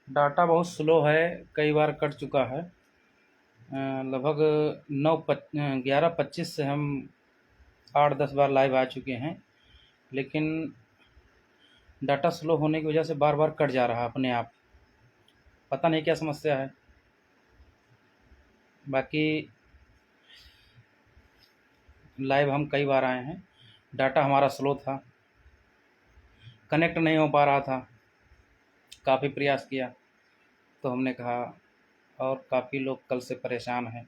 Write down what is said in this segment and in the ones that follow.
Data बहुत slow है, कई बार कट चुका है। लगभग 11:25 से हम 8-10 बार लाइव आ चुके हैं, लेकिन डाटा स्लो होने की वजह से बार बार कट जा रहा है अपने आप। पता नहीं क्या समस्या है। बाकी लाइव हम कई बार आए हैं, डाटा हमारा स्लो था, कनेक्ट नहीं हो पा रहा था, काफ़ी प्रयास किया तो हमने कहा, और काफ़ी लोग कल से परेशान हैं,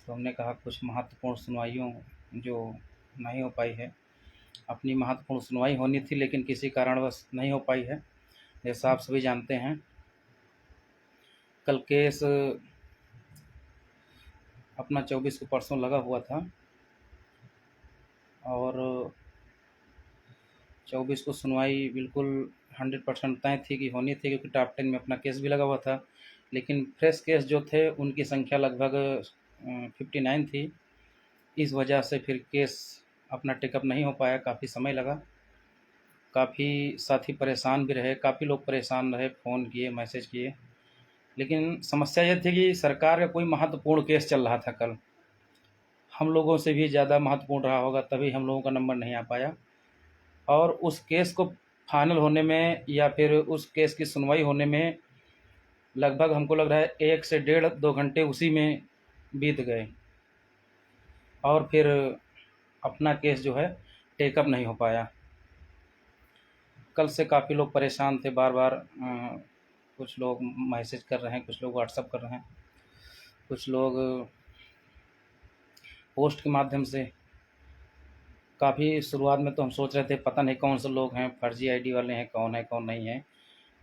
तो हमने कहा कुछ महत्वपूर्ण सुनवाइयों जो नहीं हो पाई है, अपनी महत्वपूर्ण सुनवाई होनी थी लेकिन किसी कारणवश नहीं हो पाई है। जैसा आप सभी जानते हैं, कल केस अपना 24 को परसों लगा हुआ था और 24 को सुनवाई बिल्कुल 100% तय थी कि होनी थी, क्योंकि टॉप 10 में अपना केस भी लगा हुआ था। लेकिन फ्रेश केस जो थे उनकी संख्या लगभग 59 थी। इस वजह से फिर केस अपना टेकअप नहीं हो पाया, काफ़ी समय लगा, काफ़ी साथी परेशान भी रहे, काफ़ी लोग परेशान रहे, फ़ोन किए, मैसेज किए। लेकिन समस्या ये थी कि सरकार का कोई महत्वपूर्ण केस चल रहा था कल, हम लोगों से भी ज़्यादा महत्वपूर्ण रहा होगा, तभी हम लोगों का नंबर नहीं आ पाया। और उस केस को फाइनल होने में या फिर उस केस की सुनवाई होने में लगभग हमको लग रहा है 1 से डेढ़ 2 घंटे उसी में बीत गए, और फिर अपना केस जो है टेकअप नहीं हो पाया। कल से काफ़ी लोग परेशान थे, बार बार कुछ लोग मैसेज कर रहे हैं, कुछ लोग व्हाट्सअप कर रहे हैं, कुछ लोग पोस्ट के माध्यम से। काफ़ी शुरुआत में तो हम सोच रहे थे पता नहीं कौन से लोग हैं, फर्जी आईडी वाले हैं, कौन है कौन नहीं है,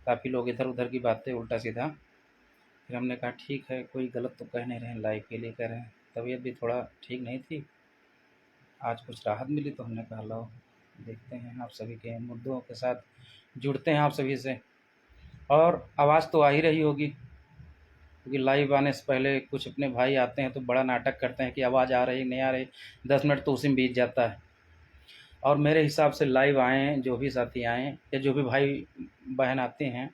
काफ़ी लोग इधर उधर की बातें उल्टा सीधा। फिर हमने कहा ठीक है, कोई गलत तो कह नहीं रहे हैं, लाइव के लिए कह रहे हैं। तबीयत भी थोड़ा ठीक नहीं थी, आज कुछ राहत मिली तो हमने कहा लो देखते हैं, आप सभी के मुद्दों के साथ जुड़ते हैं आप सभी से। और आवाज़ तो आ ही रही होगी, क्योंकि लाइव आने से पहले कुछ अपने भाई आते हैं तो बड़ा नाटक करते हैं कि आवाज़ आ रही नहीं आ रही, 10 मिनट तो उसी में बीत जाता है। और मेरे हिसाब से लाइव आएँ, जो भी साथी आएँ या जो भी भाई बहन आते हैं,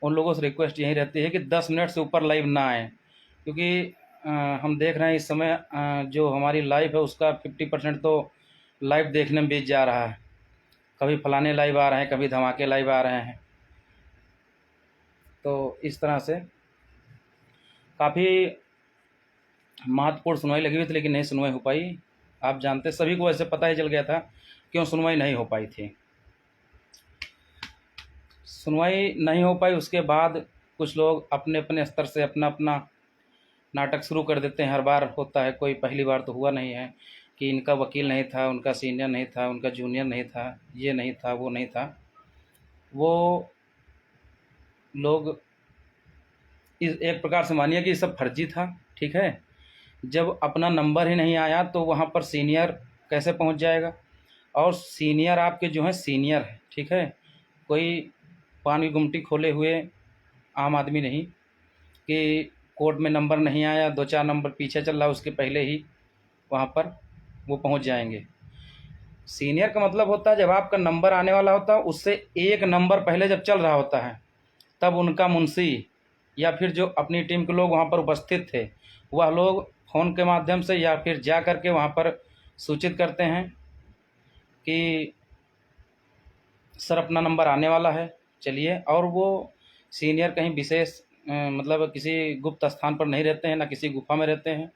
उन लोगों से रिक्वेस्ट यही रहती है कि 10 मिनट से ऊपर लाइव ना आएँ, क्योंकि हम देख रहे हैं इस समय जो हमारी लाइव है उसका 50% तो लाइव देखने में बीत जा रहा है। कभी फलाने लाइव आ रहे हैं, कभी धमाके लाइव आ रहे हैं, तो इस तरह से काफ़ी महत्वपूर्ण सुनवाई लगी हुई थी लेकिन नहीं सुनवाई हो पाई। आप जानते, सभी को ऐसे पता ही चल गया था क्यों सुनवाई नहीं हो पाई थी। सुनवाई नहीं हो पाई, उसके बाद कुछ लोग अपने अपने स्तर से अपना अपना नाटक शुरू कर देते हैं। हर बार होता है, कोई पहली बार तो हुआ नहीं है कि इनका वकील नहीं था, उनका सीनियर नहीं था, उनका जूनियर नहीं था, ये नहीं था, वो नहीं था। वो लोग इस एक प्रकार से मानिए कि सब फर्जी था, ठीक है। जब अपना नंबर ही नहीं आया तो वहाँ पर सीनियर कैसे पहुँच जाएगा? और सीनियर आपके जो हैं सीनियर है, ठीक है, कोई पान की गुमटी खोले हुए आम आदमी नहीं कि कोर्ट में नंबर नहीं आया, 2-4 नंबर पीछे चल रहा है, उसके पहले ही वहाँ पर वो पहुँच जाएंगे। सीनियर का मतलब होता है जब आपका नंबर आने वाला होता है उससे 1 नंबर पहले जब चल रहा होता है, तब उनका मुंशी या फिर जो अपनी टीम के लोग वहाँ पर उपस्थित थे, वह लोग फ़ोन के माध्यम से या फिर जा कर के वहाँ पर सूचित करते हैं कि सर अपना नंबर आने वाला है, चलिए। और वो सीनियर कहीं विशेष मतलब किसी गुप्त स्थान पर नहीं रहते हैं, ना किसी गुफा में रहते हैं,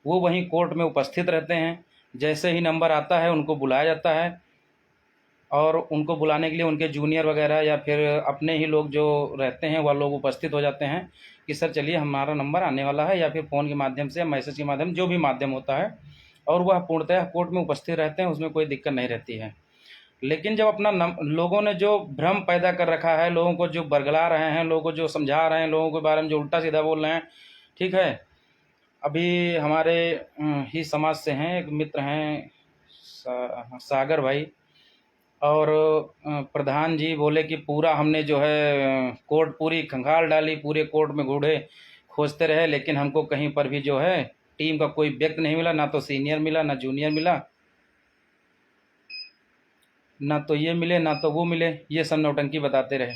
वो वहीं कोर्ट में उपस्थित रहते हैं। जैसे ही नंबर आता है उनको बुलाया जाता है, और उनको बुलाने के लिए उनके जूनियर वगैरह या फिर अपने ही लोग जो रहते हैं वह लोग उपस्थित हो जाते हैं कि सर चलिए हमारा नंबर आने वाला है, या फिर फ़ोन के माध्यम से या मैसेज के माध्यम, जो भी माध्यम होता है, और वह पूर्णतः कोर्ट में उपस्थित रहते हैं, उसमें कोई दिक्कत नहीं रहती है। लेकिन जब अपना लोगों ने जो भ्रम पैदा कर रखा है, लोगों को जो बरगला रहे हैं, लोगों को जो समझा रहे हैं, लोगों के बारे में जो उल्टा सीधा बोल रहे हैं, ठीक है। अभी हमारे ही समाज से हैं, एक मित्र हैं सागर भाई, और प्रधान जी बोले कि पूरा हमने जो है कोर्ट पूरी खंगाल डाली, पूरे कोर्ट में घूरे, खोजते रहे, लेकिन हमको कहीं पर भी जो है टीम का कोई व्यक्ति नहीं मिला, ना तो सीनियर मिला, ना जूनियर मिला, ना तो ये मिले ना तो वो मिले, ये सब नौटंकी बताते रहे।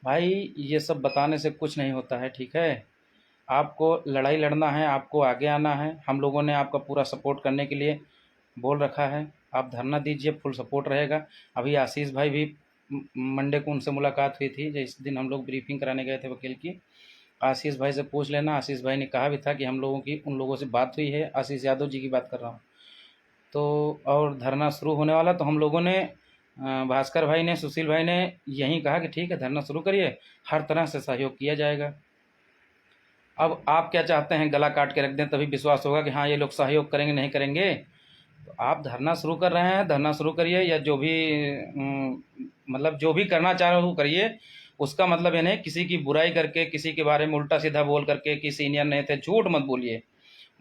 भाई ये सब बताने से कुछ नहीं होता है, ठीक है। आपको लड़ाई लड़ना है, आपको आगे आना है। हम लोगों ने आपका पूरा सपोर्ट करने के लिए बोल रखा है। आप धरना दीजिए, फुल सपोर्ट रहेगा। अभी आशीष भाई भी मंडे को उनसे मुलाकात हुई थी, जिस दिन हम लोग ब्रीफिंग कराने गए थे वकील की। आशीष भाई से पूछ लेना। आशीष भाई ने कहा भी था कि हम लोगों की उन लोगों से बात हुई है। आशीष यादव जी की बात कर रहा हूँ। तो और धरना शुरू होने वाला, तो हम लोगों ने भास्कर भाई ने, सुशील भाई ने यही कहा कि ठीक है धरना शुरू करिए, हर तरह से सहयोग किया जाएगा। अब आप क्या चाहते हैं, गला काट के रख दें तभी विश्वास होगा कि हाँ ये लोग सहयोग करेंगे, नहीं करेंगे? तो आप धरना शुरू कर रहे हैं, धरना शुरू करिए, या जो भी मतलब जो भी करना चाह रहे हो वो करिए। उसका मतलब ये नहीं किसी की बुराई करके, किसी के बारे में उल्टा सीधा बोल करके कि सीनियर नहीं थे, झूठ मत बोलिए।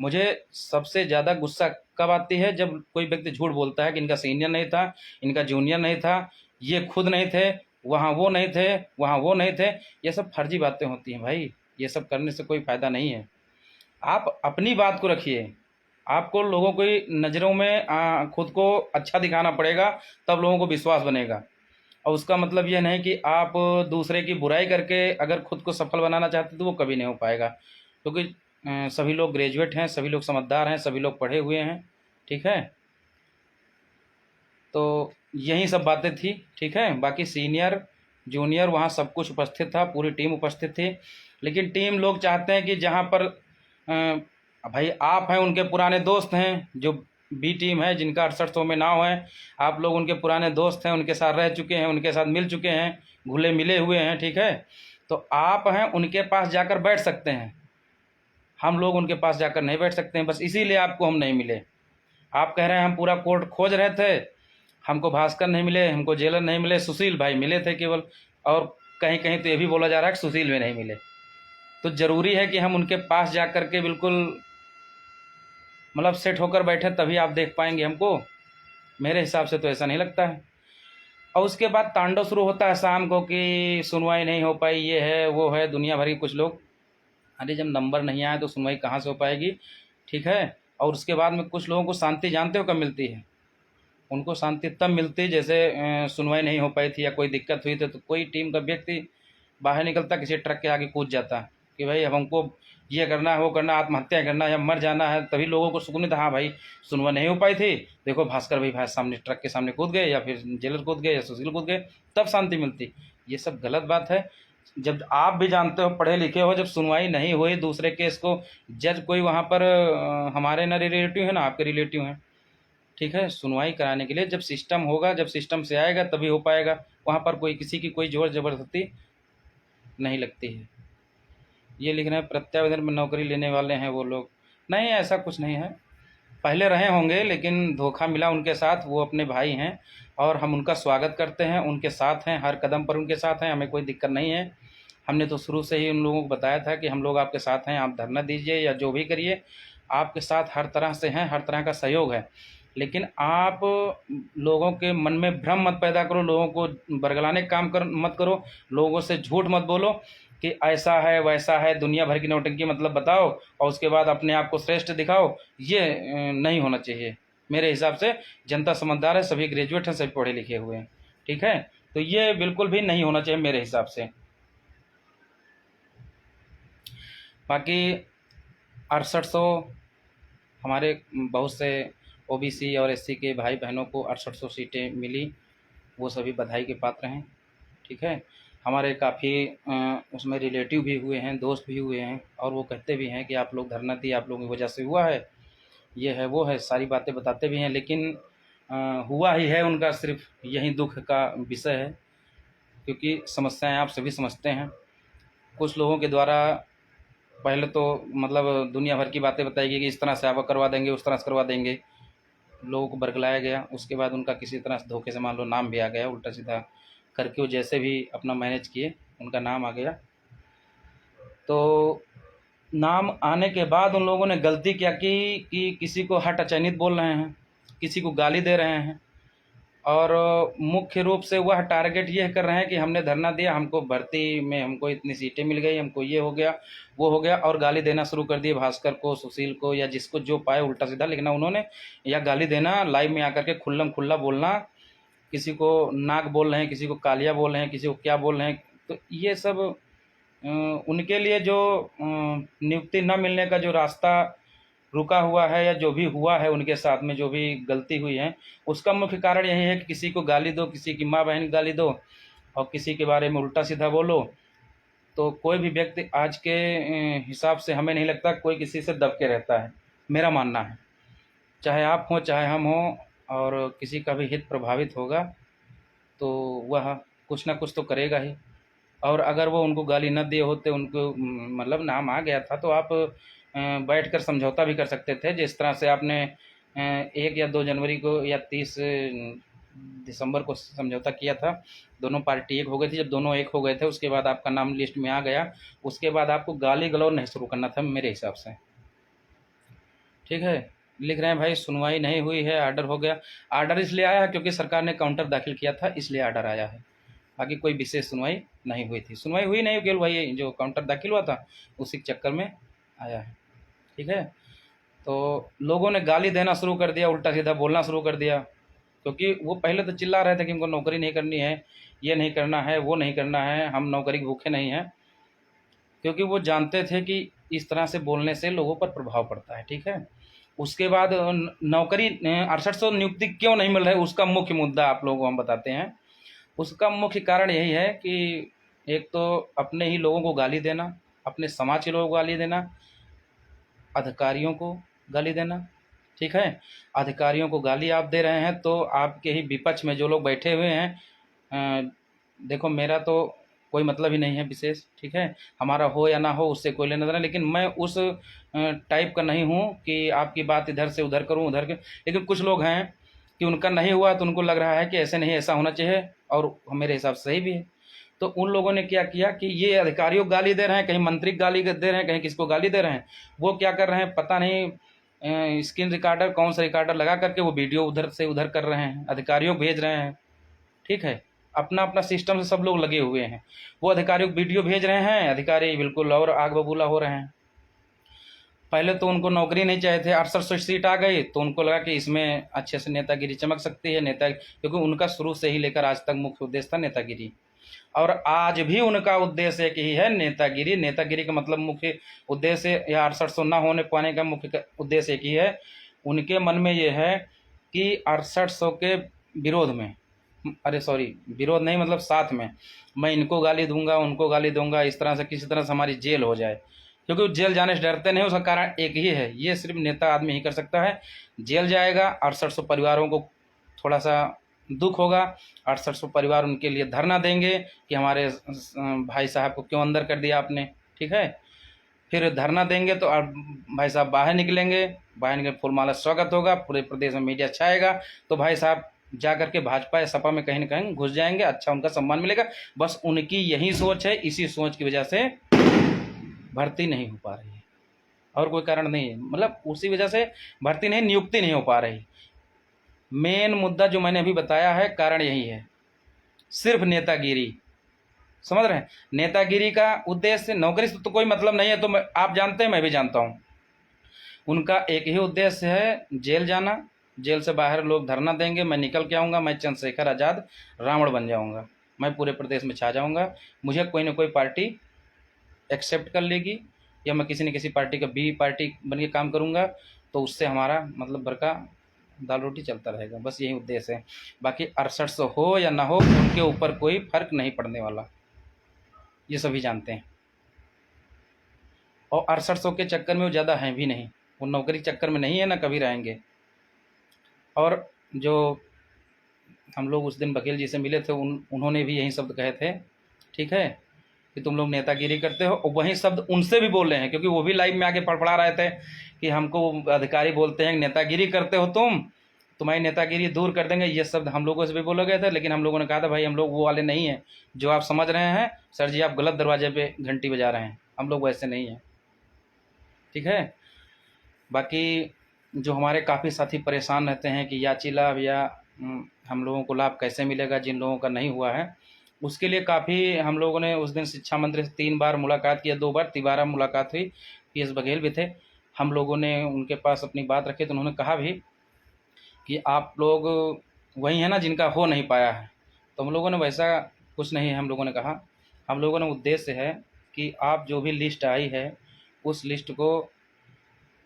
मुझे सबसे ज़्यादा गुस्सा कब आती है, जब कोई व्यक्ति झूठ बोलता है कि इनका सीनियर नहीं था, इनका जूनियर नहीं था, ये खुद नहीं थे, वहाँ वो नहीं थे, वहाँ वो नहीं थे। ये सब फर्जी बातें होती हैं भाई, ये सब करने से कोई फ़ायदा नहीं है। आप अपनी बात को रखिए। आपको लोगों की नज़रों में खुद को अच्छा दिखाना पड़ेगा, तब लोगों को विश्वास बनेगा। और उसका मतलब यह नहीं कि आप दूसरे की बुराई करके अगर खुद को सफल बनाना चाहते तो वो कभी नहीं हो पाएगा। क्योंकि सभी लोग ग्रेजुएट हैं, सभी लोग समझदार हैं, सभी लोग पढ़े हुए हैं, ठीक है। तो यही सब बातें थी, ठीक है। बाकी सीनियर जूनियर वहाँ सब कुछ उपस्थित था, पूरी टीम उपस्थित थी। लेकिन टीम लोग चाहते हैं कि जहाँ पर भाई आप हैं, उनके पुराने दोस्त हैं, जो बी टीम है जिनका 6800 में नाम है, आप लोग उनके पुराने दोस्त हैं, उनके साथ रह चुके हैं, उनके साथ मिल चुके हैं, घुले मिले हुए हैं, ठीक है। तो आप हैं उनके पास जाकर बैठ सकते हैं, हम लोग उनके पास जाकर नहीं बैठ सकते हैं। बस इसीलिए आपको हम नहीं मिले। आप कह रहे हैं हम पूरा कोर्ट खोज रहे थे, हमको भास्कर नहीं मिले, हमको जेलर नहीं मिले, सुशील भाई मिले थे केवल। और कहीं कहीं तो ये भी बोला जा रहा है कि सुशील भी नहीं मिले। तो ज़रूरी है कि हम उनके पास जा कर के बिल्कुल मतलब सेट होकर बैठे, तभी आप देख पाएंगे हमको। मेरे हिसाब से तो ऐसा नहीं लगता है। और उसके बाद तांडव शुरू होता है शाम को कि सुनवाई नहीं हो पाई, ये है वो है, दुनिया भर की कुछ लोग। अरे जब नंबर नहीं आया तो सुनवाई कहाँ से हो पाएगी, ठीक है। और उसके बाद में कुछ लोगों को शांति जानते हो कब मिलती है? उनको शांति तब मिलती है जैसे सुनवाई नहीं हो पाई थी या कोई दिक्कत हुई थी, तो कोई टीम का व्यक्ति बाहर निकलता, किसी ट्रक के आगे कूद जाता कि भाई अब हमको ये करना है, वो करना, आत्महत्या करना है या मर जाना है। तभी लोगों को सुकून था, हाँ भाई सुनवाई नहीं हो पाई थी, देखो भास्कर भाई सामने ट्रक के सामने कूद गए, या फिर जेलर कूद गए, या सुशील कूद गए, तब शांति मिलती। ये सब गलत बात है। जब आप भी जानते हो, पढ़े लिखे हो, जब सुनवाई नहीं हुई दूसरे केस को, जज कोई वहाँ पर हमारे ना रिलेटिव है ना आपके रिलेटिव हैं, ठीक है। सुनवाई कराने के लिए जब सिस्टम होगा, जब सिस्टम से आएगा तभी हो पाएगा। वहाँ पर कोई किसी की कोई जोर ज़बरदस्ती नहीं लगती है। ये लिख रहे हैं प्रत्यावेदन में नौकरी लेने वाले हैं वो लोग, नहीं ऐसा कुछ नहीं है। पहले रहे होंगे लेकिन धोखा मिला उनके साथ, वो अपने भाई हैं और हम उनका स्वागत करते हैं, उनके साथ हैं, हर कदम पर उनके साथ हैं, हमें कोई दिक्कत नहीं है। हमने तो शुरू से ही उन लोगों को बताया था कि हम लोग आपके साथ हैं, आप धरना दीजिए या जो भी करिए, आपके साथ हर तरह से हैं, हर तरह का सहयोग है। लेकिन आप लोगों के मन में भ्रम मत पैदा करो, लोगों को बरगलाने का काम मत करो, लोगों से झूठ मत बोलो कि ऐसा है वैसा है, दुनिया भर की नौटंकी मतलब बताओ और उसके बाद अपने आप को श्रेष्ठ दिखाओ। ये नहीं होना चाहिए मेरे हिसाब से। जनता समझदार है, सभी ग्रेजुएट हैं, सभी पढ़े लिखे हुए हैं, ठीक है। तो ये बिल्कुल भी नहीं होना चाहिए मेरे हिसाब से। बाकी 6800 हमारे बहुत से ओबीसी और एससी के भाई बहनों को 6800 सीटें मिली, वो सभी बधाई के पात्र हैं, ठीक है। हमारे काफ़ी उसमें रिलेटिव भी हुए हैं, दोस्त भी हुए हैं, और वो कहते भी हैं कि आप लोग धरना दिए, आप लोगों की वजह से हुआ है, ये है वो है, सारी बातें बताते भी हैं। लेकिन हुआ ही है, उनका सिर्फ यही दुख का विषय है, क्योंकि समस्याएं आप सभी समझते हैं। कुछ लोगों के द्वारा पहले तो मतलब दुनिया भर की बातें बताई गई कि इस तरह से आप करवा देंगे, उस तरह से करवा देंगे, लोगों को बरगलाया गया। उसके बाद उनका किसी तरह से धोखे से मान लो नाम भी आ गया, उल्टा सीधा करके वो जैसे भी अपना मैनेज किए उनका नाम आ गया। तो नाम आने के बाद उन लोगों ने गलती क्या की कि किसी को हटचैनित बोल रहे हैं, किसी को गाली दे रहे हैं, और मुख्य रूप से वह टारगेट यह कर रहे हैं कि हमने धरना दिया, हमको भर्ती में हमको इतनी सीटें मिल गई, हमको ये हो गया वो हो गया, और गाली देना शुरू कर दिए भास्कर को, सुशील को, या जिसको जो पाए उल्टा सीधा लिखना उन्होंने, या गाली देना, लाइव में आकर के खुल्लम खुल्ला बोलना, किसी को नाक बोल रहे हैं, किसी को कालिया बोल रहे हैं, किसी को क्या बोल रहे हैं। तो ये सब उनके लिए जो नियुक्ति न मिलने का जो रास्ता रुका हुआ है या जो भी हुआ है उनके साथ में जो भी गलती हुई है, उसका मुख्य कारण यही है कि किसी को गाली दो, किसी की माँ बहन गाली दो और किसी के बारे में उल्टा सीधा बोलो। तो कोई भी व्यक्ति आज के हिसाब से हमें नहीं लगता कोई किसी से दब के रहता है, मेरा मानना है। चाहे आप हों चाहे हम हों, और किसी का भी हित प्रभावित होगा तो वह कुछ ना कुछ तो करेगा ही। और अगर वो उनको गाली न दिए होते, उनको मतलब नाम आ गया था, तो आप बैठकर समझौता भी कर सकते थे, जिस तरह से आपने 1 या 2 जनवरी को या 30 दिसंबर को समझौता किया था। दोनों पार्टी एक हो गई थी। जब दोनों एक हो गए थे उसके बाद आपका नाम लिस्ट में आ गया, उसके बाद आपको गाली गलौज नहीं शुरू करना था मेरे हिसाब से। ठीक है, लिख रहे हैं भाई सुनवाई नहीं हुई है, आर्डर हो गया। आर्डर इसलिए आया है क्योंकि सरकार ने काउंटर दाखिल किया था, इसलिए आर्डर आया है। बाकी कोई विशेष सुनवाई नहीं हुई थी। सुनवाई हुई नहीं, केवल भाई जो काउंटर दाखिल हुआ था उसी के चक्कर में आया है। ठीक है, तो लोगों ने गाली देना शुरू कर दिया, उल्टा सीधा बोलना शुरू कर दिया, क्योंकि वो पहले तो चिल्ला रहे थे कि हमको नौकरी नहीं करनी है, ये नहीं करना है, वो नहीं करना है, हम नौकरी के भूखे नहीं हैं, क्योंकि वो जानते थे कि इस तरह से बोलने से लोगों पर प्रभाव पड़ता है। ठीक है, उसके बाद नौकरी 6800 नियुक्ति क्यों नहीं मिल रहा है, उसका मुख्य मुद्दा आप लोगों को हम बताते हैं। उसका मुख्य कारण यही है कि एक तो अपने ही लोगों को गाली देना, अपने समाज के लोगों को गाली देना, अधिकारियों को गाली देना। ठीक है, अधिकारियों को गाली आप दे रहे हैं तो आपके ही विपक्ष में जो लोग बैठे हुए हैं, देखो मेरा तो कोई मतलब ही नहीं है विशेष। ठीक है, हमारा हो या ना हो उससे कोई लेना देना, लेकिन मैं उस टाइप का नहीं हूँ कि आपकी बात इधर से उधर करूँ उधर के। लेकिन कुछ लोग हैं कि उनका नहीं हुआ तो उनको लग रहा है कि ऐसे नहीं, ऐसा होना चाहिए, और मेरे हिसाब से सही भी है। तो उन लोगों ने क्या किया कि ये अधिकारियों को गाली दे रहे हैं, कहीं मंत्री गाली दे रहे हैं, कहीं किसको गाली दे रहे हैं। वो क्या कर रहे हैं पता नहीं, स्क्रीन रिकॉर्डर कौन सा रिकॉर्डर लगा करके वो वीडियो उधर से उधर कर रहे हैं, अधिकारियों को भेज रहे हैं। ठीक है, अपना अपना सिस्टम से सब लोग लगे हुए हैं। वो अधिकारियों को वीडियो भेज रहे हैं, अधिकारी बिल्कुल और आग बबूला हो रहे हैं। पहले तो उनको नौकरी नहीं चाहिए थे, 6800 सीट आ गई तो उनको लगा कि इसमें अच्छे से नेतागिरी चमक सकती है, नेता, क्योंकि उनका शुरू से ही लेकर आज तक मुख्य उद्देश्य था नेतागिरी, और आज भी उनका उद्देश्य एक ही है, नेतागिरी। नेतागिरी का मतलब मुख्य उद्देश्य या 6800 ना होने पाने का मुख्य उद्देश्य एक ही है। उनके मन में ये है कि 6800 के विरोध में, अरे सॉरी विरोध नहीं मतलब साथ में, मैं इनको गाली दूंगा उनको गाली दूंगा, इस तरह से किसी तरह से हमारी जेल हो जाए, क्योंकि वो जेल जाने से डरते नहीं। उसका कारण एक ही है, ये सिर्फ नेता आदमी ही कर सकता है। जेल जाएगा, 6800 परिवारों को थोड़ा सा दुख होगा, 6800 परिवार उनके लिए धरना देंगे कि हमारे भाई साहब को क्यों अंदर कर दिया आपने। ठीक है, फिर धरना देंगे तो भाई साहब बाहर निकलेंगे, बाहर निकल फूलमाला स्वागत होगा, पूरे प्रदेश में मीडिया छाएगा, तो भाई साहब जा करके भाजपा या सपा में कहीं ना कहीं घुस जाएंगे, अच्छा उनका सम्मान मिलेगा। बस उनकी यही सोच है, इसी सोच की वजह से भर्ती नहीं हो पा रही है, और कोई कारण नहीं है। मतलब उसी वजह से भर्ती नहीं, नियुक्ति नहीं हो पा रही। मेन मुद्दा जो मैंने अभी बताया है, कारण यही है, सिर्फ नेतागिरी। समझ रहे हैं, नेतागिरी का उद्देश्य, नौकरी से तो कोई मतलब नहीं है, तो आप जानते हैं मैं भी जानता हूँ। उनका एक ही उद्देश्य है, जेल जाना, जेल से बाहर लोग धरना देंगे, मैं निकल के आऊँगा, मैं चंद्रशेखर आज़ाद रावण बन जाऊँगा, मैं पूरे प्रदेश में छा जाऊँगा, मुझे कोई ना कोई पार्टी एक्सेप्ट कर लेगी, या मैं किसी न किसी पार्टी का बी पार्टी बन के काम करूँगा, तो उससे हमारा मतलब भर का दाल रोटी चलता रहेगा। बस यही उद्देश्य है। बाकी 6800 हो या ना हो, उनके ऊपर कोई फर्क नहीं पड़ने वाला, ये सभी जानते हैं। और 6800 के चक्कर में वो ज़्यादा हैं भी नहीं, वो नौकरी चक्कर में नहीं है, ना कभी रहेंगे। और जो हम लोग उस दिन वकील जी से मिले थे, उन्होंने भी यही शब्द कहे थे। ठीक है, कि तुम लोग नेतागिरी करते हो, और वही शब्द उनसे भी बोल रहे हैं, क्योंकि वो भी लाइव में आके पढ़ा रहे थे कि हमको अधिकारी बोलते हैं नेतागिरी करते हो तुम, तुम्हारी नेतागिरी दूर कर देंगे। ये शब्द हम लोगों से भी बोला गया था, लेकिन हम लोगों ने कहा था भाई हम लोग वो वाले नहीं हैं जो आप समझ रहे हैं, सर जी आप गलत दरवाजे पे घंटी बजा रहे हैं, हम लोग वैसे नहीं हैं। ठीक है, बाकी जो हमारे काफ़ी साथी परेशान रहते हैं कि याची लाभ या हम लोगों को लाभ कैसे मिलेगा जिन लोगों का नहीं हुआ है, उसके लिए काफ़ी हम लोगों ने उस दिन शिक्षा मंत्री से 3 बार मुलाकात किया, 2 बार, तिबारा मुलाकात हुई, PS बघेल भी थे। हम लोगों ने उनके पास अपनी बात रखी तो उन्होंने कहा भी कि आप लोग वही हैं ना जिनका हो नहीं पाया है। तो हम लोगों ने वैसा कुछ नहीं है, हम लोगों ने कहा हम लोगों ने उद्देश्य है कि आप जो भी लिस्ट आई है उस लिस्ट को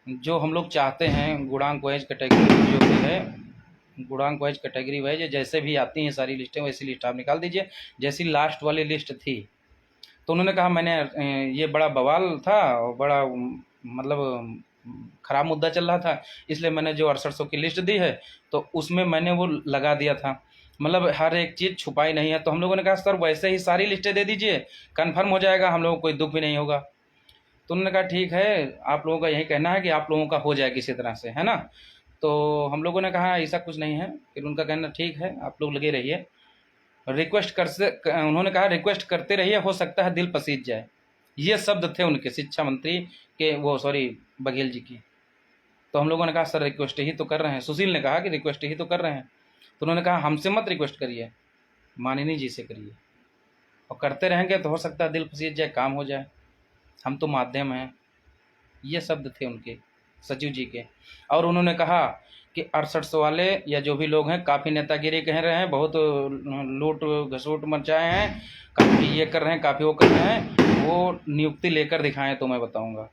जो हम लोग चाहते हैं गुणांक वाइज कैटेगरी जो भी है, गुणांक वाइज कैटेगरी वाइज जैसे भी आती हैं सारी लिस्टें वैसी लिस्ट आप निकाल दीजिए। जैसी लास्ट वाली लिस्ट थी तो उन्होंने कहा मैंने ये बड़ा बवाल था और बड़ा मतलब ख़राब मुद्दा चल रहा था, इसलिए मैंने जो 6800 की लिस्ट दी है तो उसमें मैंने वो लगा दिया था, मतलब हर एक चीज़ छुपाई नहीं है। तो हम लोगों ने कहा सर वैसे ही सारी लिस्टें दे दीजिए, कन्फर्म हो जाएगा, हम लोगों को कोई दुख भी नहीं होगा। तो उन्होंने कहा ठीक है, आप लोगों का यही कहना है कि आप लोगों का हो जाए किसी तरह से, है ना। तो हम लोगों ने कहा ऐसा कुछ नहीं है। फिर उनका कहना ठीक है आप लोग लगे रहिए, रिक्वेस्ट कर से उन्होंने कहा रिक्वेस्ट करते रहिए, हो सकता है दिल पसीज जाए। ये शब्द थे उनके शिक्षा मंत्री के, वो सॉरी बघेल जी की। तो हम लोगों ने कहा सर रिक्वेस्ट ही तो कर रहे हैं, सुशील ने कहा कि रिक्वेस्ट ही तो कर रहे हैं। तो उन्होंने कहा हमसे मत रिक्वेस्ट करिए, माननीय जी से करिए, और करते रहेंगे तो हो सकता है दिल पसीज जाए, काम हो जाए, हम तो माध्यम हैं। ये शब्द थे उनके, सचिव जी के। और उन्होंने कहा कि 6800 वाले या जो भी लोग हैं काफ़ी नेतागिरी कह रहे हैं, बहुत लूट घसूट मचाए हैं, काफ़ी ये कर रहे हैं, काफ़ी वो कर रहे हैं, वो नियुक्ति लेकर दिखाएं तो मैं बताऊंगा।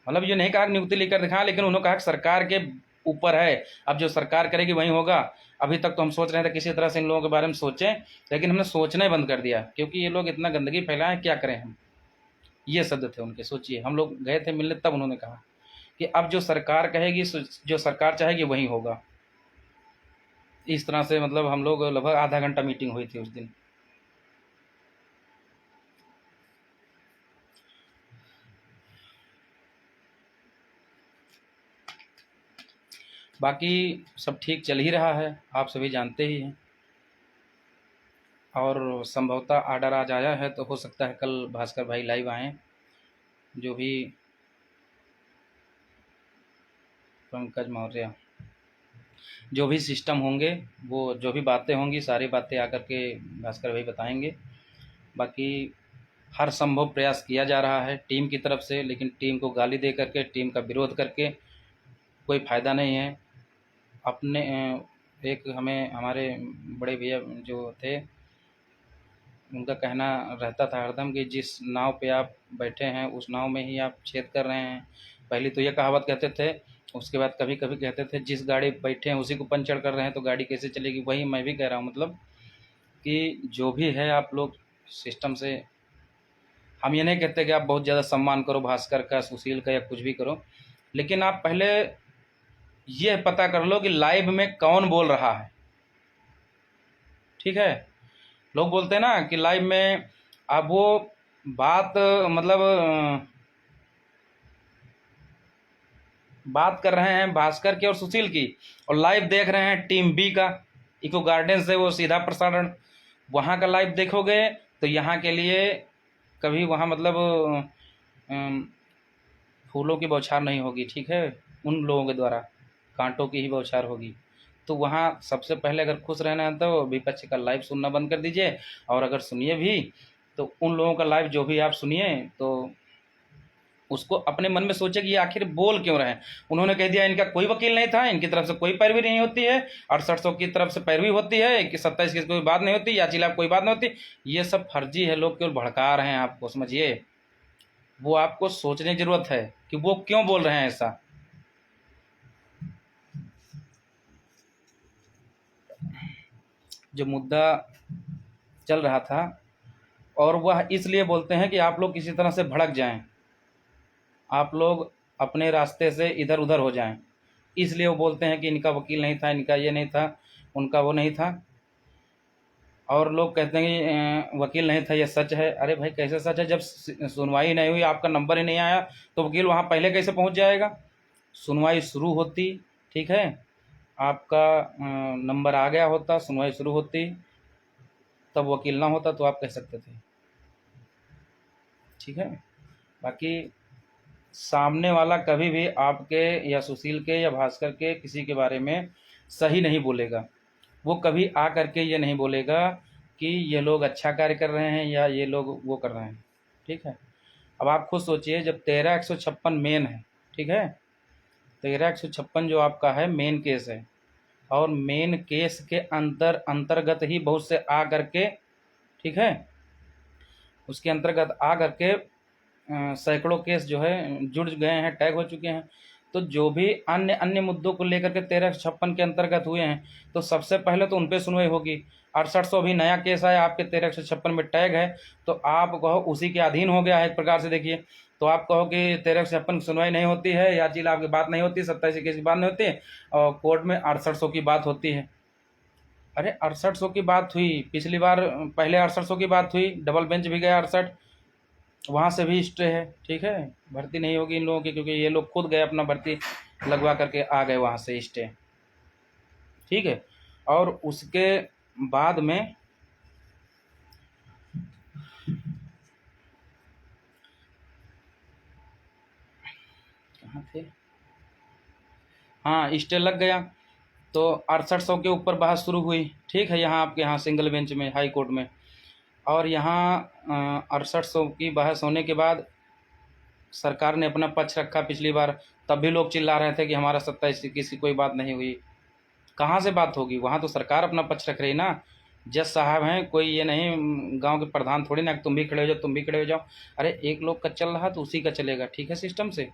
मतलब ये नहीं कहा कि नियुक्ति लेकर दिखाएं, लेकिन उन्होंने कहा कि सरकार के ऊपर है, अब जो सरकार करेगी वही होगा। अभी तक तो हम सोच रहे थे किसी तरह से इन लोगों के बारे में सोचें, लेकिन हमने सोचना ही बंद कर दिया क्योंकि ये लोग इतना गंदगी फैलाएं, क्या करें हम। ये शब्द थे उनके। सोचिए हम लोग गए थे मिलने तब उन्होंने कहा कि अब जो सरकार कहेगी, जो सरकार चाहेगी वही होगा। इस तरह से मतलब हम लोग लगभग आधा घंटा मीटिंग हुई थी उस दिन। बाकी सब ठीक चल ही रहा है, आप सभी जानते ही हैं। और संभवतः आर्डर आज आया है तो हो सकता है कल भास्कर भाई लाइव आएँ। जो भी पंकज मौर्य, जो भी सिस्टम होंगे, वो जो भी बातें होंगी सारी बातें आकर के भास्कर भाई बताएंगे। बाकी हर संभव प्रयास किया जा रहा है टीम की तरफ से, लेकिन टीम को गाली दे करके, टीम का विरोध करके कोई फ़ायदा नहीं है। अपने एक हमें हमारे बड़े भैया जो थे उनका कहना रहता था हरदम कि जिस नाव पे आप बैठे हैं उस नाव में ही आप छेद कर रहे हैं। पहले तो ये कहावत कहते थे, उसके बाद कभी कभी कहते थे जिस गाड़ी बैठे हैं उसी को पंचर कर रहे हैं तो गाड़ी कैसे चलेगी। वही मैं भी कह रहा हूँ, मतलब कि जो भी है आप लोग सिस्टम से, हम ये नहीं कहते कि आप बहुत ज़्यादा सम्मान करो भास्कर का, सुशील का, या कुछ भी करो, लेकिन आप पहले ये पता कर लो कि लाइव में कौन बोल रहा है। ठीक है, लोग बोलते हैं ना कि लाइव में अब वो बात मतलब बात कर रहे हैं भास्कर की और सुशील की, और लाइव देख रहे हैं टीम बी का, इको गार्डन से वो सीधा प्रसारण वहाँ का लाइव देखोगे तो यहाँ के लिए कभी वहाँ मतलब फूलों की बौछार नहीं होगी। ठीक है, उन लोगों के द्वारा कांटों की ही बौछार होगी। तो वहाँ सबसे पहले अगर खुश रहना है तो विपक्ष का लाइव सुनना बंद कर दीजिए, और अगर सुनिए भी तो उन लोगों का लाइव जो भी आप सुनिए तो उसको अपने मन में सोचे कि ये आखिर बोल क्यों रहे हैं। उन्होंने कह दिया इनका कोई वकील नहीं था, इनकी तरफ से कोई पैरवी नहीं होती है, 6800 की तरफ से पैरवी होती है, कि 27 की कोई बात नहीं होती, या चिल्ला कोई बात नहीं होती। ये सब फर्जी है, लोग केवल भड़का रहे हैं आपको, समझिए। वो आपको सोचने की जरूरत है कि वो क्यों बोल रहे हैं ऐसा। जो मुद्दा चल रहा था, और वह इसलिए बोलते हैं कि आप लोग किसी तरह से भड़क जाएं, आप लोग अपने रास्ते से इधर उधर हो जाएं, इसलिए वो बोलते हैं कि इनका वकील नहीं था, इनका ये नहीं था, उनका वो नहीं था। और लोग कहते हैं कि वकील नहीं था, ये सच है। अरे भाई कैसे सच है, जब सुनवाई नहीं हुई, आपका नंबर ही नहीं आया, तो वकील वहाँ पहले कैसे पहुँच जाएगा। सुनवाई शुरू होती, ठीक है, आपका नंबर आ गया होता, सुनवाई शुरू होती, तब वकील ना होता तो आप कह सकते थे। ठीक है, बाकी सामने वाला कभी भी आपके या सुशील के या भास्कर के किसी के बारे में सही नहीं बोलेगा। वो कभी आ करके ये नहीं बोलेगा कि ये लोग अच्छा कार्य कर रहे हैं या ये लोग वो कर रहे हैं। ठीक है, अब आप खुद सोचिए, जब 13,156 मेन है, ठीक है, 13,156 जो आपका है मेन केस है, और मेन केस के अंतर्गत ही बहुत से आ करके, ठीक है, उसके अंतर्गत आ करके सैकड़ों केस जो है जुड़ गए हैं, टैग हो चुके हैं। तो जो भी अन्य अन्य मुद्दों को लेकर के 1356 के अंतर्गत हुए हैं, तो सबसे पहले तो उन पर सुनवाई होगी। 6800 भी नया केस आया, आपके 1356 में टैग है, तो आप कहो उसी के अधीन हो गया है एक प्रकार से। देखिए, तो आप कहो कि 1356 की सुनवाई नहीं होती है, या चीज आपकी बात नहीं होती, 27 की बात नहीं होती, और कोर्ट में 6800 की बात होती है। अरे 6800 की बात हुई पिछली बार, पहले 6800 की बात हुई, डबल बेंच भी गया 68, वहाँ से भी स्टे है। ठीक है, भर्ती नहीं होगी इन लोगों की, क्योंकि ये लोग खुद गए अपना भर्ती लगवा करके आ गए वहाँ से स्टे। ठीक है, और उसके बाद में कहाँ थे, हाँ स्टे लग गया, तो 6800 के ऊपर बहस शुरू हुई। ठीक है, यहाँ आपके यहाँ सिंगल बेंच में, हाई कोर्ट में। और यहाँ 6800 की बहस होने के बाद सरकार ने अपना पक्ष रखा पिछली बार, तब भी लोग चिल्ला रहे थे कि हमारा 27 की कोई बात नहीं हुई। कहाँ से बात होगी, वहाँ तो सरकार अपना पक्ष रख रही ना। जज साहब हैं, कोई ये नहीं गांव के प्रधान थोड़ी ना, तुम भी खड़े हो जाओ, तुम भी खड़े हो जाओ। अरे एक लोग का चल रहा तो उसी का चलेगा। ठीक है, सिस्टम से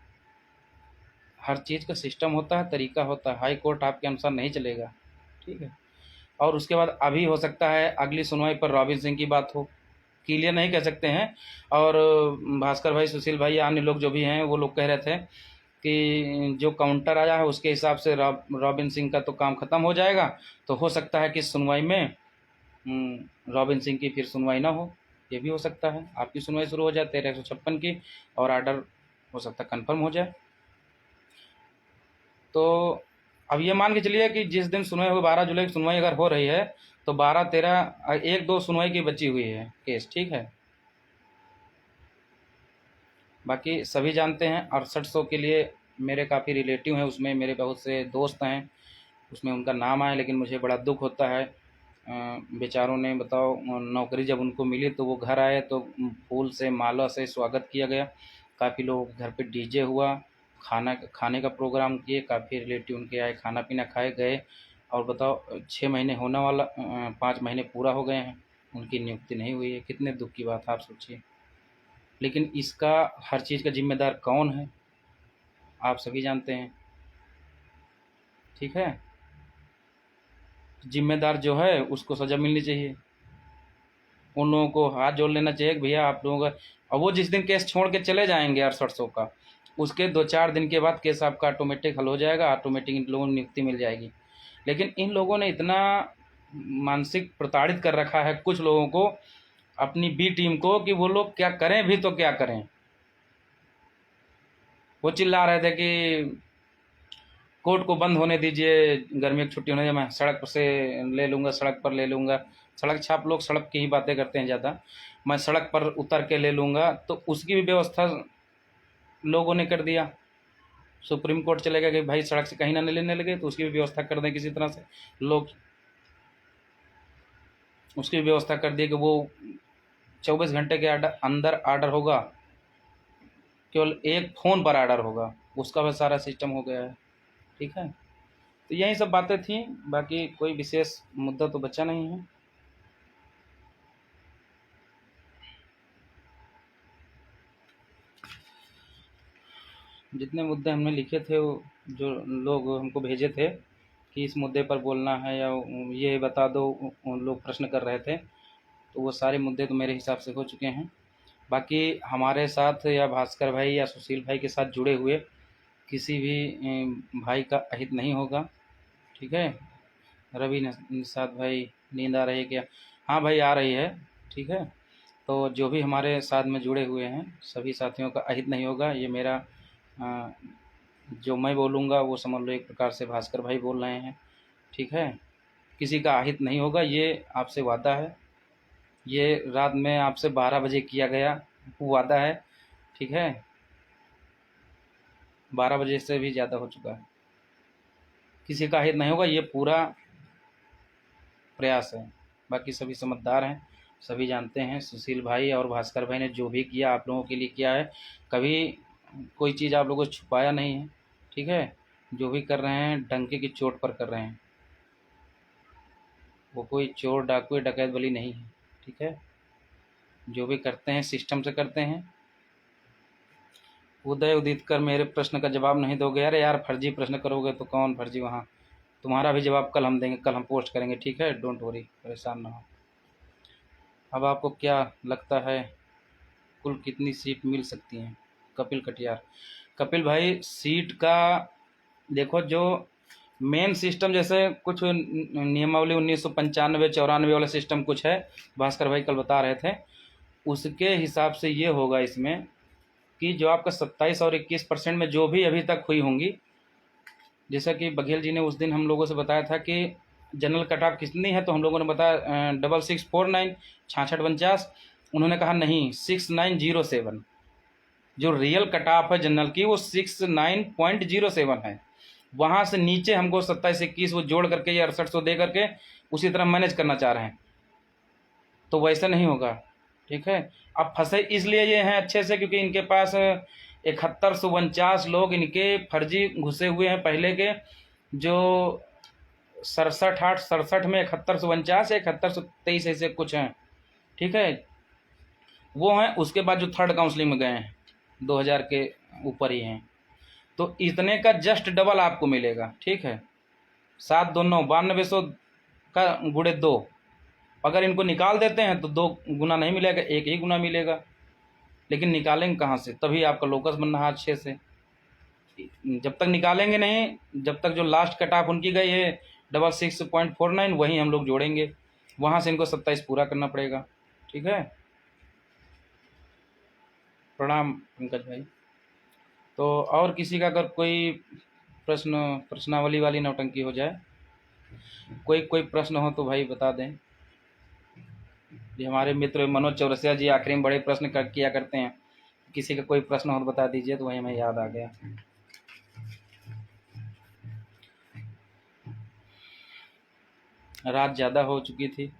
हर चीज़ का सिस्टम होता है, तरीका होता है। हाई कोर्ट आपके अनुसार नहीं चलेगा। ठीक है, और उसके बाद अभी हो सकता है अगली सुनवाई पर रॉबिन सिंह की बात हो, क्लियर नहीं कह सकते हैं। और भास्कर भाई, सुशील भाई, अन्य लोग जो भी हैं, वो लोग कह रहे थे कि जो काउंटर आया है उसके हिसाब से रॉबिन सिंह का तो काम ख़त्म हो जाएगा, तो हो सकता है कि सुनवाई में रॉबिन सिंह की फिर सुनवाई ना हो। ये भी हो सकता है, आपकी सुनवाई शुरू हो जाए 1356 की, और आर्डर हो सकता है कन्फर्म हो जाए। तो अब ये मान के चलिए कि जिस दिन सुनवाई हो, 12 जुलाई की सुनवाई अगर हो रही है, तो 12, 13, 1, 2 सुनवाई की बची हुई है केस। ठीक है, बाकी सभी जानते हैं 6800 के लिए मेरे काफ़ी रिलेटिव हैं, उसमें मेरे बहुत से दोस्त हैं, उसमें उनका नाम आया, लेकिन मुझे बड़ा दुख होता है। बेचारों ने, बताओ, नौकरी जब उनको मिली तो वो घर आए तो फूल से, माला से स्वागत किया गया। काफ़ी लोग घर पे डीजे हुआ, खाने का प्रोग्राम किए, काफ़ी रिलेटिव उनके आए, खाना पीना खाए गए। और बताओ 6 महीने होने वाला, 5 महीने पूरा हो गए हैं, उनकी नियुक्ति नहीं हुई है। कितने दुख की बात है, आप सोचिए। लेकिन इसका हर चीज़ का जिम्मेदार कौन है, आप सभी जानते हैं। ठीक है, जिम्मेदार जो है उसको सज़ा मिलनी चाहिए। उन लोगों को हाथ जोड़ लेना चाहिए कि भैया आप लोगों का, और वो जिस दिन केस छोड़ के चले जाएंगे 6800 का, उसके 2-4 दिन के बाद केस आपका ऑटोमेटिक हल हो जाएगा, ऑटोमेटिक इन लोगों को नियुक्ति मिल जाएगी। लेकिन इन लोगों ने इतना मानसिक प्रताड़ित कर रखा है कुछ लोगों को, अपनी बी टीम को, कि वो लोग क्या करें भी तो क्या करें। वो चिल्ला रहे थे कि कोर्ट को बंद होने दीजिए, गर्मियों की छुट्टी होने दीजिए, मैं सड़क से ले लूँगा, सड़क पर ले लूँगा। सड़क छाप लोग सड़क की ही बातें करते हैं ज़्यादा, मैं सड़क पर उतर के ले लूँगा। तो उसकी भी व्यवस्था लोगों ने कर दिया। सुप्रीम कोर्ट चले गए कि भाई सड़क से कहीं ना लेने लगे, तो उसकी भी व्यवस्था कर दें किसी तरह से। लोग उसकी भी व्यवस्था कर दी कि वो 24 घंटे के अंदर आर्डर होगा, केवल एक फ़ोन पर आर्डर होगा, उसका भी सारा सिस्टम हो गया है। ठीक है, तो यही सब बातें थी, बाकी कोई विशेष मुद्दा तो बचा नहीं है। जितने मुद्दे हमने लिखे थे, वो जो लोग हमको भेजे थे कि इस मुद्दे पर बोलना है या ये बता दो, उन लोग प्रश्न कर रहे थे, तो वो सारे मुद्दे तो मेरे हिसाब से हो चुके हैं। बाकी हमारे साथ या भास्कर भाई या सुशील भाई के साथ जुड़े हुए किसी भी भाई का अहित नहीं होगा। ठीक है, रवि निषाद भाई, नींद आ रही है क्या? हाँ भाई, आ रही है। ठीक है, तो जो भी हमारे साथ में जुड़े हुए हैं सभी साथियों का अहित नहीं होगा। ये मेरा जो मैं बोलूँगा वो समझ लो एक प्रकार से भास्कर भाई बोल रहे हैं। ठीक है, किसी का अहित नहीं होगा, ये आपसे वादा है। ये रात में आपसे 12 बजे किया गया वो वादा है। ठीक है, 12 बजे से भी ज़्यादा हो चुका है। किसी का अहित नहीं होगा, ये पूरा प्रयास है। बाकी सभी समझदार हैं, सभी जानते हैं सुशील भाई और भास्कर भाई ने जो भी किया आप लोगों के लिए किया है, कभी कोई चीज़ आप लोगों को छुपाया नहीं है। ठीक है, जो भी कर रहे हैं डंके की चोट पर कर रहे हैं, वो कोई चोर डाकू डकैत वाली नहीं है। ठीक है, जो भी करते हैं सिस्टम से करते हैं। उदय उदित कर मेरे प्रश्न का जवाब नहीं दोगे? अरे यार फर्जी प्रश्न करोगे तो कौन फर्जी वहाँ, तुम्हारा भी जवाब कल हम देंगे, कल हम पोस्ट करेंगे, ठीक है, डोंट वरी, परेशान ना हो। अब आपको क्या लगता है कुल कितनी सीट मिल सकती हैं? कपिल कटियार। कपिल भाई सीट का देखो, जो मेन सिस्टम जैसे कुछ नियमावली 1995-94 वाला सिस्टम कुछ है, भास्कर भाई कल बता रहे थे, उसके हिसाब से ये होगा इसमें कि जो आपका 27 और 21% में जो भी अभी तक हुई होंगी, जैसा कि बघेल जी ने उस दिन हम लोगों से बताया था कि जनरल कट ऑफ कितनी है, तो हम लोगों ने बताया 6649 6649। उन्होंने कहा नहीं 6907, जो रियल कट ऑफ है जनरल की वो 69.07 है। वहाँ से नीचे हमको 27-21 वो जोड़ करके या 6800 दे करके उसी तरह मैनेज करना चाह रहे हैं, तो वैसा नहीं होगा, ठीक है। अब फंसे इसलिए ये हैं अच्छे से क्योंकि इनके पास 7149 लोग इनके फर्जी घुसे हुए हैं पहले के, जो 67 में 7149 7123 ऐसे कुछ हैं, ठीक है, वो हैं। उसके बाद जो थर्ड काउंसलिंग में गए हैं 2000 के ऊपर ही हैं, तो इतने का जस्ट डबल आपको मिलेगा, ठीक है। 7 2 9 9200 का गुणे 2, अगर इनको निकाल देते हैं तो 2 गुना नहीं मिलेगा, 1 ही गुना मिलेगा, लेकिन निकालेंगे कहाँ से? तभी आपका लोकस बनना है 6 से। जब तक निकालेंगे नहीं, जब तक जो लास्ट कट ऑफ उनकी गई है 66.49 वहीं हम लोग जोड़ेंगे, वहाँ से इनको 27 पूरा करना पड़ेगा, ठीक है। प्रणाम पंकज भाई। तो और किसी का अगर कोई प्रश्नावली वाली नौटंकी हो जाए, कोई प्रश्न हो तो भाई बता दें। ये हमारे मित्र मनोज चौरसिया जी आखिरी में बड़े प्रश्न किया करते हैं, किसी का कोई प्रश्न हो तो बता दीजिए, तो वही हमें याद आ गया। रात ज़्यादा हो चुकी थी।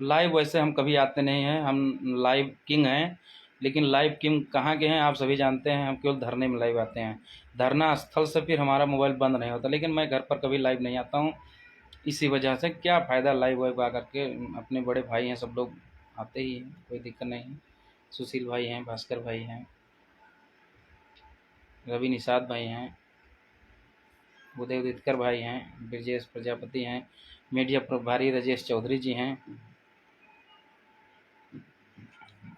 लाइव वैसे हम कभी आते नहीं हैं, हम लाइव किंग हैं, लेकिन लाइव किंग कहाँ के हैं आप सभी जानते हैं, हम केवल धरने में लाइव आते हैं। धरना स्थल से फिर हमारा मोबाइल बंद नहीं होता, लेकिन मैं घर पर कभी लाइव नहीं आता हूँ, इसी वजह से क्या फ़ायदा लाइव वाइव आ करके। अपने बड़े भाई हैं, सब लोग आते ही हैं, कोई दिक्कत नहीं है। सुशील भाई हैं, भास्कर भाई हैं, रवि निषाद भाई हैं, उदय उदितकर भाई हैं, ब्रजेश प्रजापति हैं, मीडिया प्रभारी राजेश चौधरी जी हैं।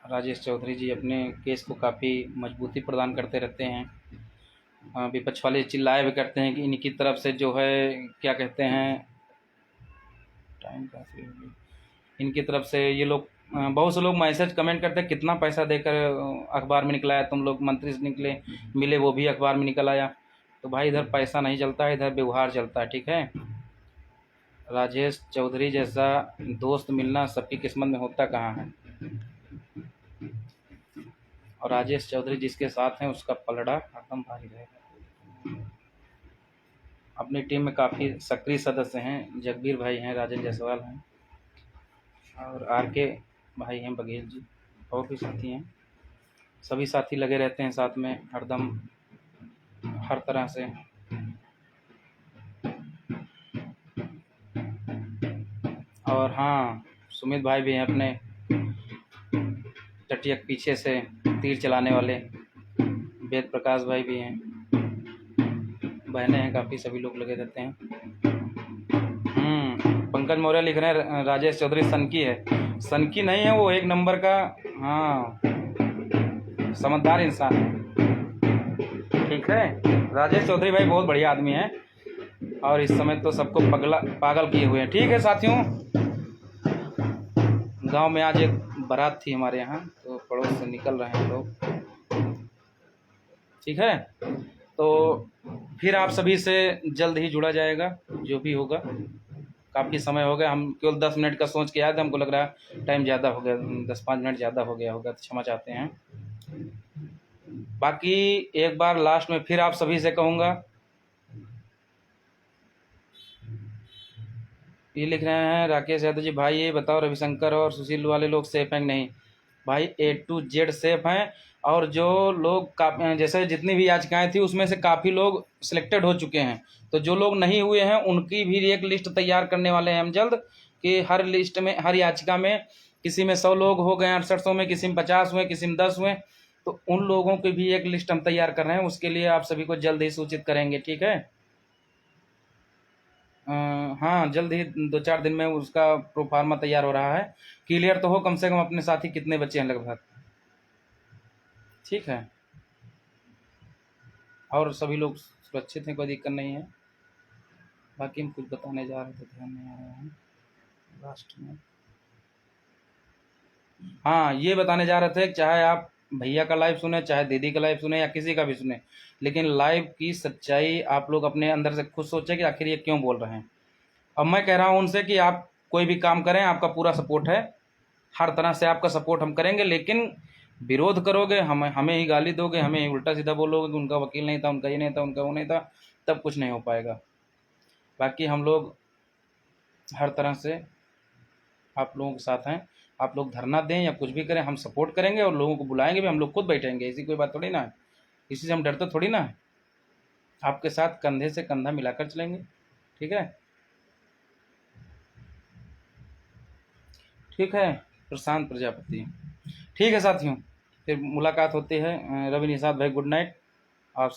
राजेश चौधरी जी अपने केस को काफ़ी मजबूती प्रदान करते रहते हैं। विपक्ष वाले चिल्लाए भी करते हैं कि इनकी तरफ से जो है क्या कहते हैं, टाइम काफ़ी हो गई, इनकी तरफ से ये लोग बहुत से लोग मैसेज कमेंट करते हैं कितना पैसा देकर अखबार में निकलाया तुम लोग, मंत्री से निकले मिले वो भी अखबार में निकल आया। तो भाई इधर पैसा नहीं चलता है, इधर व्यवहार चलता है, ठीक है। राजेश चौधरी जैसा दोस्त मिलना सबकी किस्मत में होता कहाँ है, और राजेश चौधरी जिसके साथ हैं उसका पलड़ा एकदम भारी रहेगा। अपनी टीम में काफ़ी सक्रिय सदस्य हैं, जगबीर भाई हैं, राजेंद्र जायसवाल हैं, और आर के भाई हैं, बघेल जी, और भी साथी हैं। सभी साथी लगे रहते हैं साथ में हरदम हर तरह से। और हाँ, सुमित भाई भी हैं अपने टटिया पीछे से तीर चलाने वाले, वेद प्रकाश भाई भी हैं, बहनें हैं काफ़ी, सभी लोग लगे रहते हैं। पंकज मौर्य लिख रहे हैं राजेश चौधरी सनकी है, सनकी नहीं है, वो एक नंबर का, हाँ, समझदार इंसान है, ठीक है। राजेश चौधरी भाई बहुत बढ़िया आदमी है, और इस समय तो सबको पागल किए हुए हैं, ठीक है साथियों। गांव में आज एक बारात थी हमारे यहाँ, तो पड़ोस से निकल रहे हैं लोग, ठीक है। तो फिर आप सभी से जल्द ही जुड़ा जाएगा, जो भी होगा। काफ़ी समय हो गया, हम केवल 10 मिनट का सोच के आए थे, हमको लग रहा है टाइम ज़्यादा हो गया, 10-5 मिनट ज़्यादा हो गया होगा, तो क्षमा चाहते हैं। बाकी एक बार लास्ट में फिर आप सभी से कहूँगा, ये लिख रहे हैं राकेश यादव जी, भाई ये बताओ रविशंकर और सुशील वाले लोग सेफ हैं कि नहीं? भाई A to Z सेफ हैं, और जो लोग जैसे जितनी भी याचिकाएं थी उसमें से काफ़ी लोग सिलेक्टेड हो चुके हैं, तो जो लोग नहीं हुए हैं उनकी भी एक लिस्ट तैयार करने वाले हैं हम जल्द, कि हर लिस्ट में, हर याचिका में किसी में 100 लोग हो गए 6800 में, किसी में 50 हुए, किसी में 10 हुए, तो उन लोगों की भी एक लिस्ट हम तैयार कर रहे हैं। उसके लिए आप सभी को जल्द ही सूचित करेंगे, ठीक है। हाँ, जल्द ही 2-4 दिन में उसका प्रोफार्मा तैयार हो रहा है। क्लियर तो हो कम से कम अपने साथी कितने बच्चे हैं लगभग, ठीक है। और सभी लोग सुरक्षित हैं, कोई दिक्कत नहीं है। बाकी हम कुछ बताने जा रहे थे, ध्यान नहीं आ रहा है लास्ट में। हाँ, ये बताने जा रहे थे, चाहे आप भैया का लाइव सुने, चाहे दीदी का लाइव सुने, या किसी का भी सुने, लेकिन लाइव की सच्चाई आप लोग अपने अंदर से खुद सोचें कि आखिर ये क्यों बोल रहे हैं। अब मैं कह रहा हूँ उनसे कि आप कोई भी काम करें, आपका पूरा सपोर्ट है, हर तरह से आपका सपोर्ट हम करेंगे, लेकिन विरोध करोगे, हमें हमें ही गाली दोगे, हमें ही उल्टा सीधा बोलोगे कि उनका वकील नहीं था, उनका ये नहीं था, उनका वो नहीं था, तब कुछ नहीं हो पाएगा। बाकी हम लोग हर तरह से आप लोगों के साथ हैं। आप लोग धरना दें या कुछ भी करें, हम सपोर्ट करेंगे और लोगों को बुलाएंगे भी, हम लोग खुद बैठेंगे, ऐसी कोई बात थोड़ी ना है, इसी से हम डरते थोड़ी ना है। आपके साथ कंधे से कंधा मिलाकर चलेंगे, ठीक है। ठीक है प्रशांत प्रजापति, ठीक है साथियों, फिर मुलाकात होती है। रवि निषाद भाई, गुड नाइट। आप